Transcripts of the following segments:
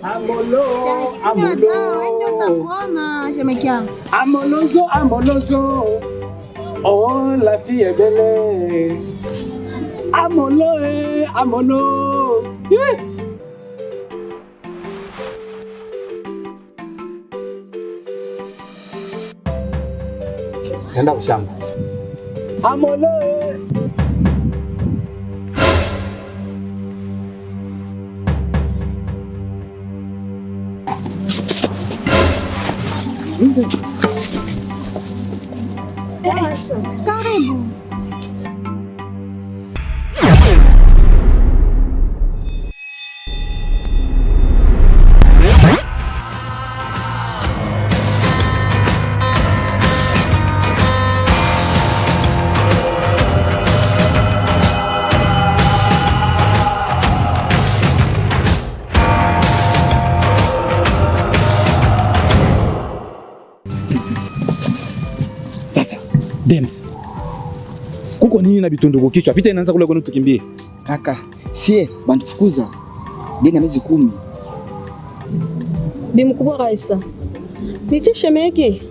Amolo, amolo. Ndio utakuona shemeji yangu. Amolozo, amolozo. Oh, la fille est belle. Amolo, amolo. Nenda kushamba. Amolo. Karibu. Sasa, Dems. Kuko nini na bitunduko kichwa? Vita inaanza kule kwenu tukimbie. Kaka, sie bantufukuza. Deni ya miezi 10. Bi mkubwa Raisa. Niche shemeki.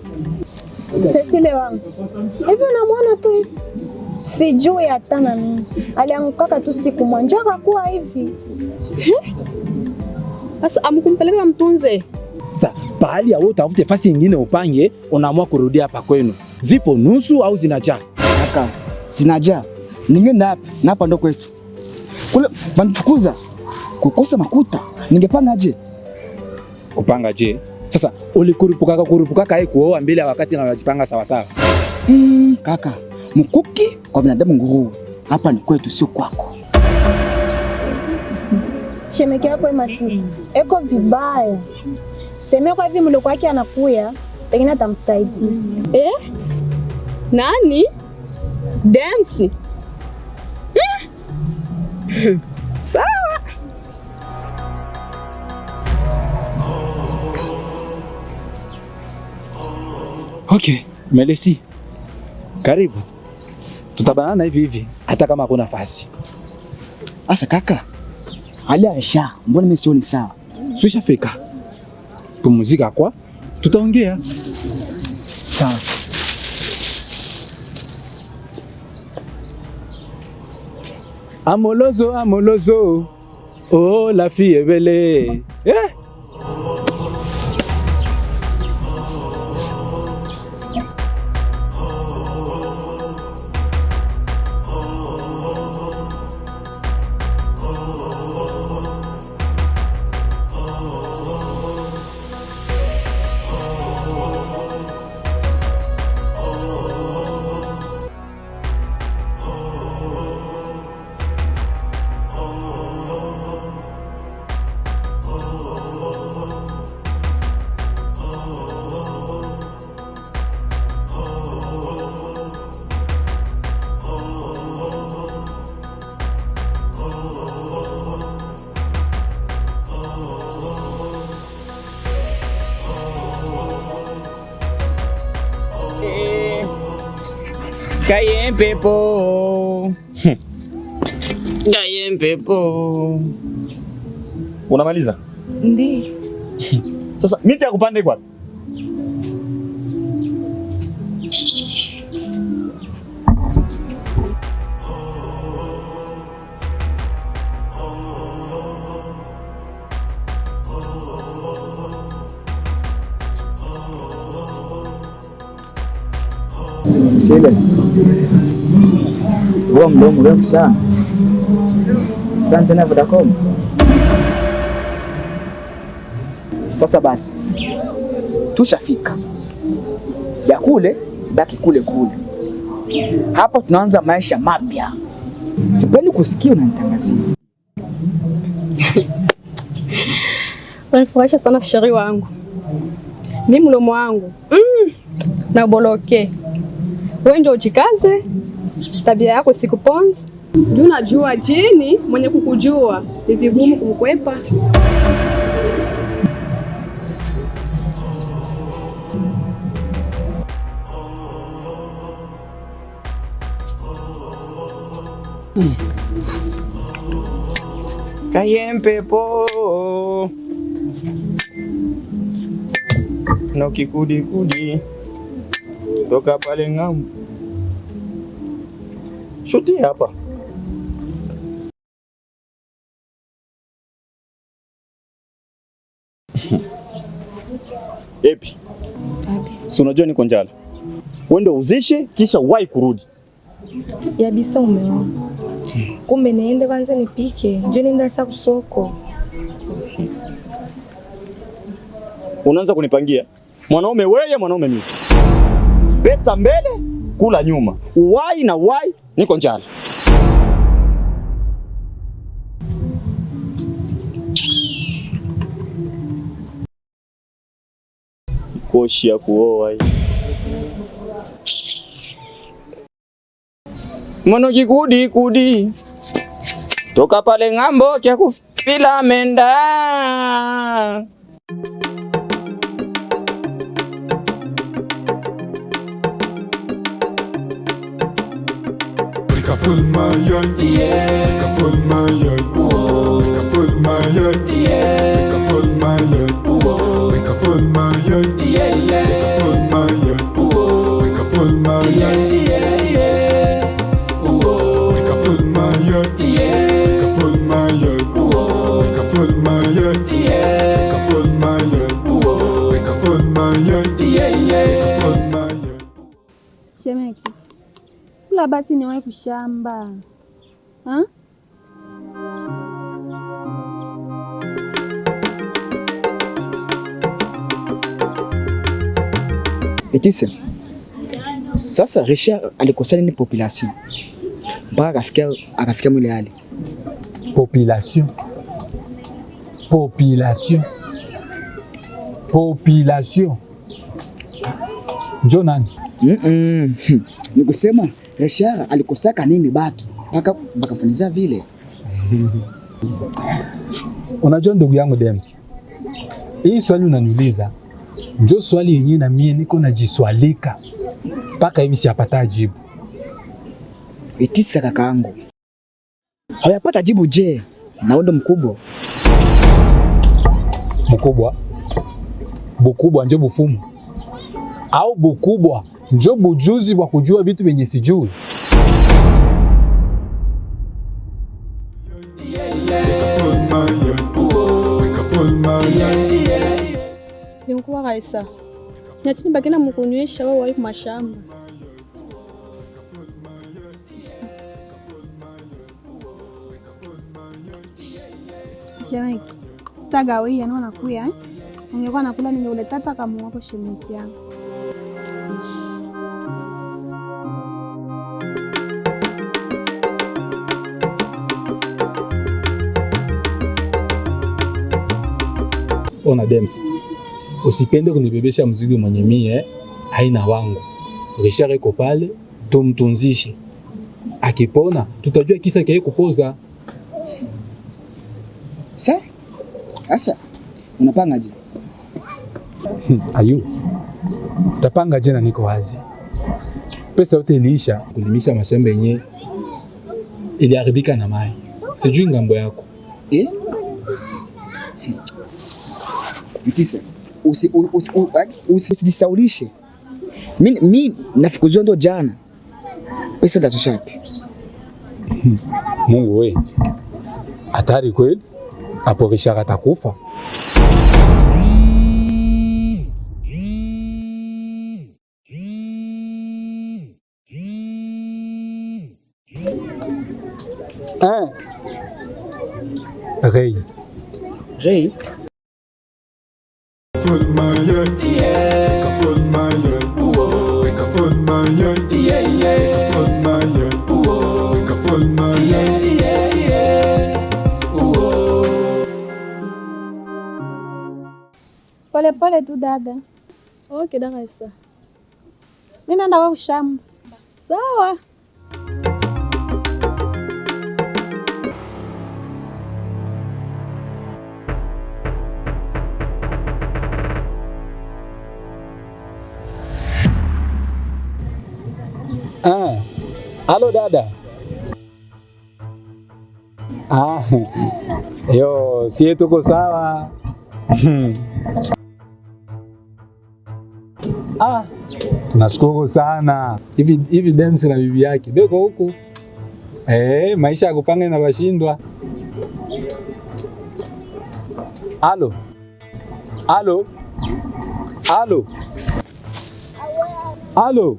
Cecile wangu. Hivi unamwona tu hivi? Sijui hata na mimi. Alianguka tu siku moja akakuwa hivi. Sasa amkumpeleka mtunze. Sasa, pahali ya wewe utafute fasi nyingine upange, unaamua kurudia hapa kwenu. Zipo nusu au zinajaa? Kaka, sinajaa. Ningeenda hapa, na hapa ndo kwetu. Kule bantufukuza. Kukosa makuta. Ningepanga aje? Kupanga je? Sasa, kurupuka hai kuoa mbele ya wakati na unajipanga sawa sawa. Kaka, mkuki kwa binadamu nguruwe. Hapa ni kwetu, sio kwako. Shemeki hapo masiku. Eko vibaya. Sema kwa hivi mloko wake anakuya, pengine atamsaidia. Nani? Dance. Sawa. Okay, Melesi. Karibu. Tutabanana hivi hivi hata kama hakuna nafasi. Asa kaka, hali aisha, mbona mimi sioni sawa? Susha fika. Pumzika kwa tutaongea. Sawa. Amolozo, amolozo. Oh, la fille est belle. Kayempepo. Kayempepo. Unamaliza? Ndi. Sasa miti ya kupande kwa. Cecilia. Wewe mdomo mrefu sana. Asante na Vodacom. Sasa basi. Tushafika. Ya kule baki kule kule. Hapa tunaanza maisha mapya. Sipendi kusikia unanitangazia. Unanifurahisha sana shari wangu. Mimi mlomo wangu. Na boloke. Wewe ndio ujikaze. Tabia yako sikuponzi. Ndio najua jini mwenye kukujua ni vigumu kumkwepa. Kayempepo. na ukikudi kudi toka pale ng'ambo. Shuti hapa. Epi. Si unajua niko njala. Wende uzishe kisha uwahi kurudi. Ya bisa umeona. Kumbe niende kwanza nipike. Njoo nenda sasa kusoko. Unaanza kunipangia. Mwanaume wewe, mwanaume mimi. Pesa mbele, kula nyuma. Uwahi na uwahi, niko njala. Koshi ya kuoa hii. Mwana kikudi kudi toka pale ng'ambo kya kufila menda. Full mayon, yeah. Full mayon, whoa. Full mayon, yeah. Full mayon, whoa. Full mayon, yeah, yeah. Full mayon, whoa. Full mayon, yeah, yeah. Whoa. Full mayon, yeah. Full mayon, whoa. Full mayon, yeah. Full mayon, whoa. Full mayon, yeah, yeah. Full mayon. Shemeki. Kula basi niwahi kushamba. Ha? Etise. Sasa Richard alikosa nini population? Mpaka akafikia mwile hali. Population. Jonan. Nikusema Richard alikosaka nini batu mpaka bakamfanyia vile. Unajua ndugu yangu Dems, hii swali unaniuliza ndio swali yenyewe na mimi niko najiswalika mpaka hivi siyapata jibu. Etisa kakaangu, hayapata jibu je? Na ndo mkubwa bukubwa njo bufumu au bukubwa njo bujuzi wa kujua vitu vyenye sijui. Bimkuwa Raisa. Nyatini bagina mukunywesha wewe wapi mashamba. Shemeki. Sitagawia naona kuya. Ungekuwa nakula ningeuleta hata kama wako shemeki yangu. Ona Dems, usipende kunibebesha mzigo mwenye mie haina wangu. Richard iko pale, tumtunzishe. Akipona tutajua kisa kile kupoza. Sasa unapanga je? Ayu. Tapanga je na niko wazi. Pesa yote iliisha kulimisha mashamba yenyewe. Iliharibika na mai. Sijui ngambo yako. Etisa, usijisaulishe. Mimi nafikuzwa ndo jana. Pesa ndatosha wapi? Mungu we. Hatari kweli? Hapo Richard atakufa. Rei. Full mayon, yeah. Full mayon, whoa. Full mayon, yeah, yeah. Full mayon, whoa. Full mayon, yeah, yeah. Whoa. Pole pole tu dada. Okay, dada Raisa. Mimi naenda kwa shamba. Sawa. Halo dada. Yo, sie tuko sawa. Tunashukuru sana. Hivi Dems na bibi yake beko huku. Maisha ya kupanga na bashindwa. Halo. Halo. Halo. Halo.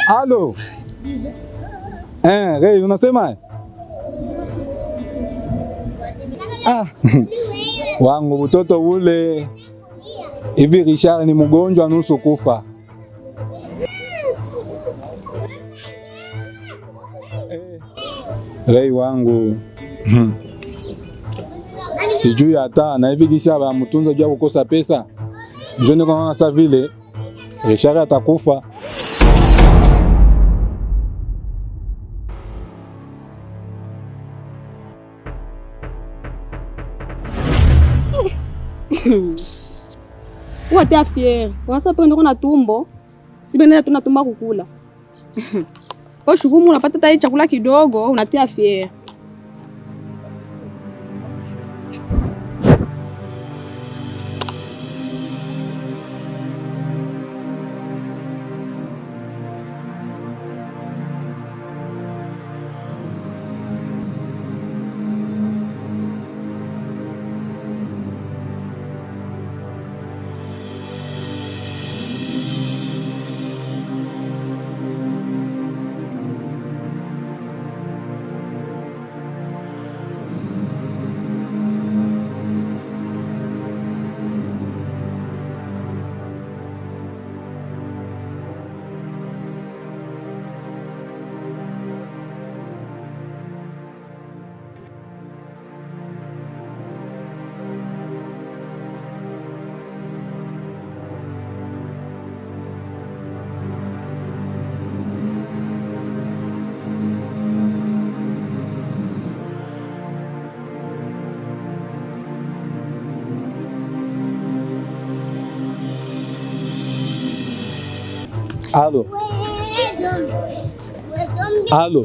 Halo. Rei, unasema? Wangu mtoto ule. Hivi Richard ni mgonjwa nusu kufa. Rei wangu. Sijui hata na hivi kisha ba mtunza jua kukosa pesa. Njoni kwa sasa vile Richard atakufa. Watia fiere. Wanasa pendo kuna tumbo. Sibene tunatumba kukula. Kwa shukumu unapata tai chakula kidogo unatia fiere. Halo. Halo.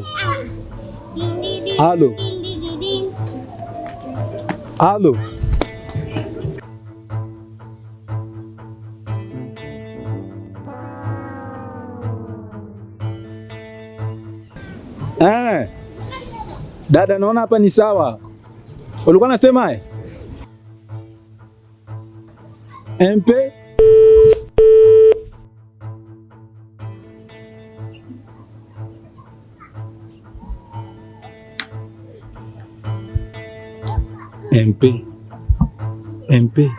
Halo. Halo. Dada, naona hapa ni sawa. Ulikuwa unasema MP MP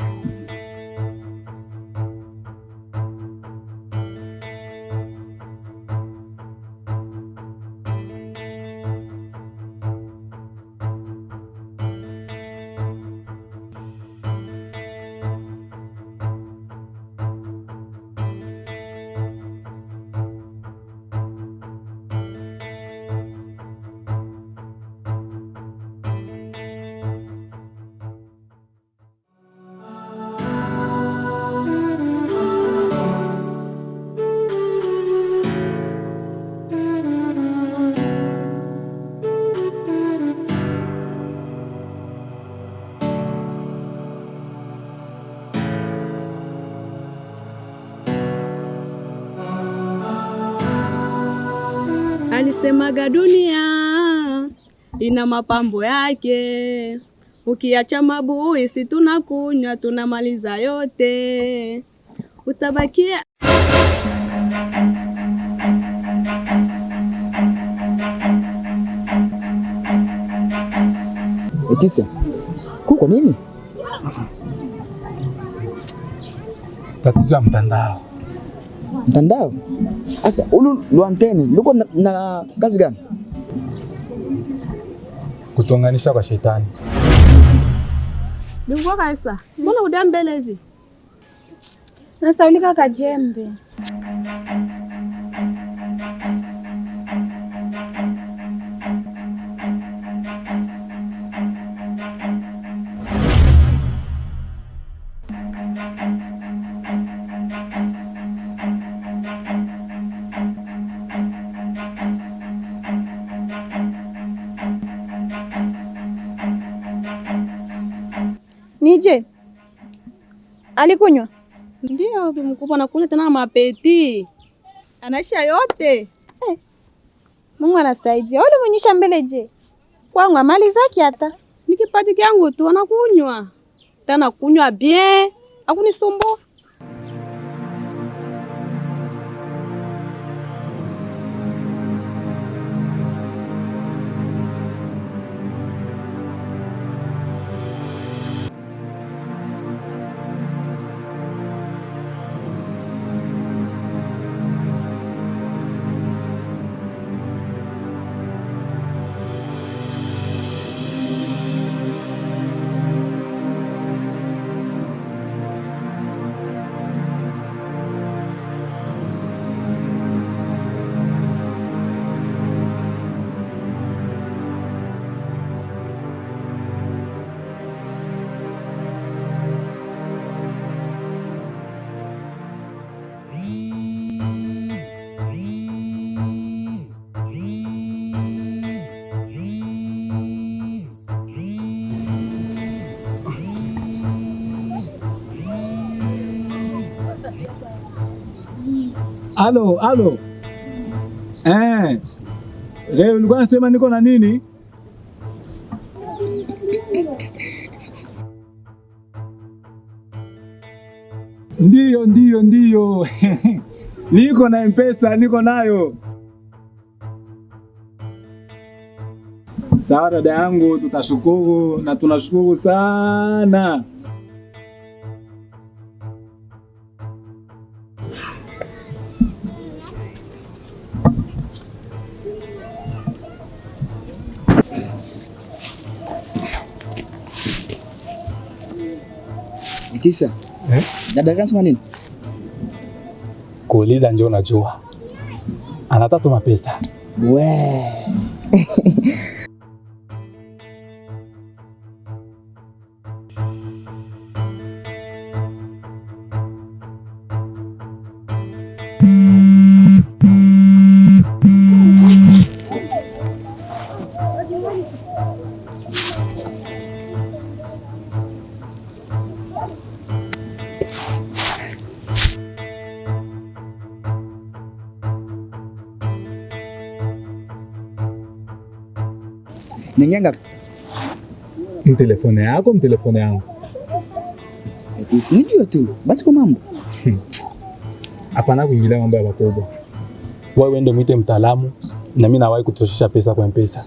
Alisemaga dunia ina mapambo yake, ukiacha mabui si tunakunywa tunamaliza yote, utabakia Etisa, kuko nini? tatizo ya mtandao. Mtandao? Asa, ulu luanteni, luko na kazi gani? Kutonganisha kwa shetani. Bingwa kaisa, mbona udia mbele hivi? Nasaulika kajembe. Nije alikunywa Ndio bibi mkubwa, nakunywa tena mapeti. Anaisha yote. Mungu anasaidia. Ole mwenyesha mbele je. Kwangu amali zake hata. Nikipati kyangu tu anakunywa. Tena kunywa bien. Hakunisumbua. Alo. Leo ulikuwa unasema niko na nini? Ndiyo. Niko na M-Pesa, niko nayo. Sawa dada yangu, tutashukuru na tunashukuru sana. Kisa. Dada kanasema nini? Kuuliza ndio unajua. Anataka tuma pesa. We. Ningenga Mtelefone yako, mtelefone yangu. Eti nijue tu. Basi kwa mambo. Hapana kuingilia mambo ya wakubwa. Wewe ndio mwite mtaalamu na mimi nawahi kutoshisha pesa kwa M-Pesa.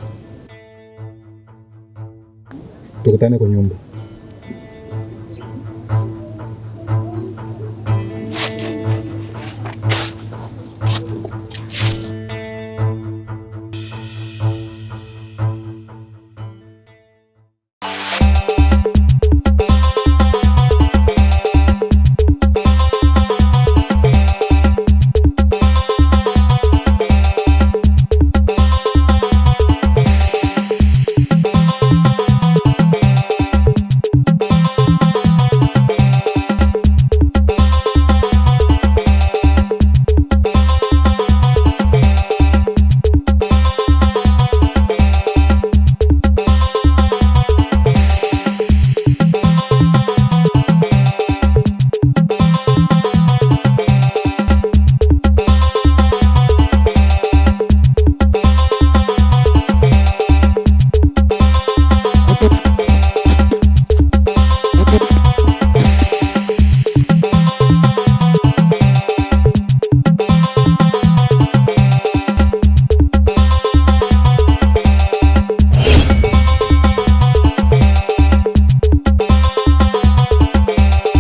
Tukutane kwa nyumba.